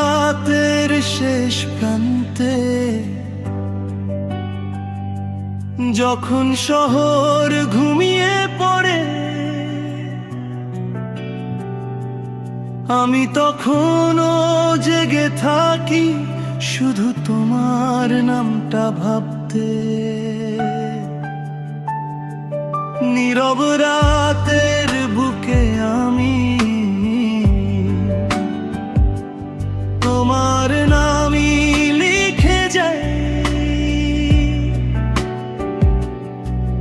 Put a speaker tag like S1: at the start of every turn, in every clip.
S1: রাতের শেষ প্রান্তে, যখন শহর ঘুমিয়ে পড়ে, আমি তখনও জেগে থাকি শুধু তোমার নামটা ভাবতে। নীরব রাতের বুকে আমি তোমার নামই লিখে যাই,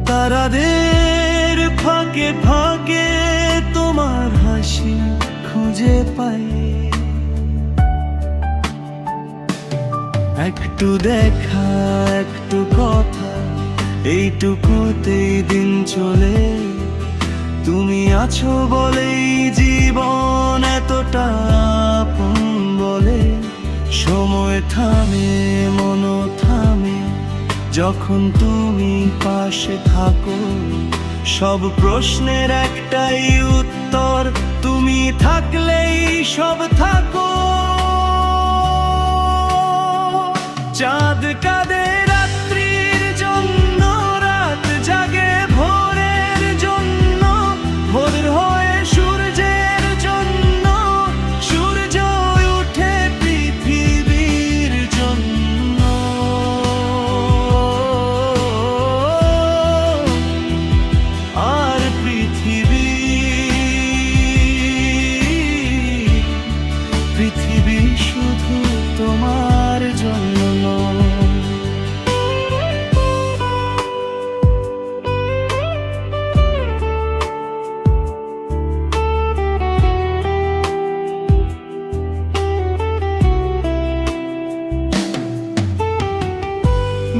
S1: তারাদের ফাঁকে ফাঁকে তোমার হাসি খুঁজে পাই। একটু দেখা, একটু কথা, এইটুকুতেই দিন চলে। তুমি আছো বলেই জীবন এতটা আপন বলে। সময় থামে, মনও থামে যখন তুমি পাশে থাকো। সব প্রশ্নের একটাই উত্তর, তুমি থাকলেই সব থাকো। চাঁদ কাঁদে রাত্রির জন্য, রাত জাগে ভোরের জন্য, ভোর হয়ে সূর্যের জন্য, সূর্য উঠে পৃথিবীর জন্য। আর পৃথিবী শুধু তোমার জন্য।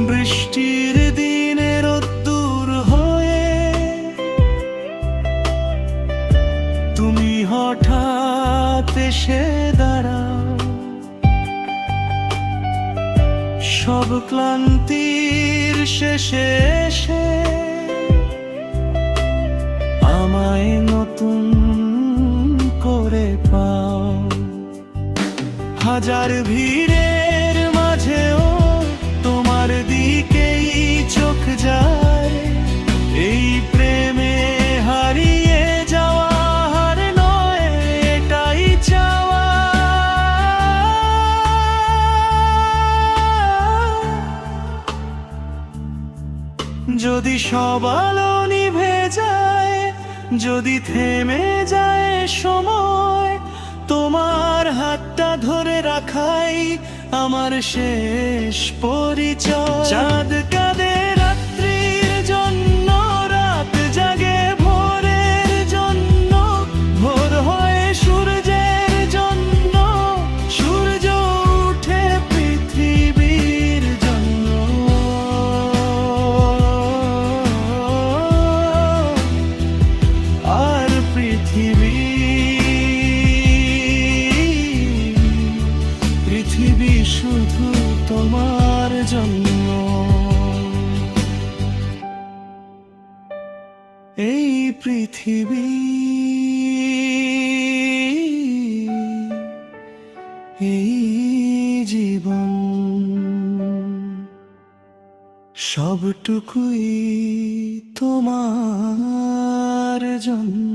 S1: বৃষ্টির দিনে রোদ্দুর হয়ে তুমি হঠাৎ এসে দাঁড়াও। সব ক্লান্তির শেষে এসে আমায় নতুন করে পাও। হাজার ভিড়ের মাঝেও তোমার দিকেই চোখ যায়। এই প্রেমে হারিয়ে যাওয়া হার নয়, এটাই চাওয়া। যদি সব আলো নিভে যায়, যদি থেমে যায় সময়, তোমার হাতটা ধরে রাখাই আমার শেষ পরিচয়। চাঁদ কাঁদে রাত্রির জন্য, রাত জাগে ভোরের জন্য, ভোর হয়ে সূর্যের জন্য, সূর্য উঠে পৃথিবীর জন্য। আর পৃথিবী শুধু তোমার জন্য। এই পৃথিবী, এই জীবন, সবটুকুই তোমার জন্য।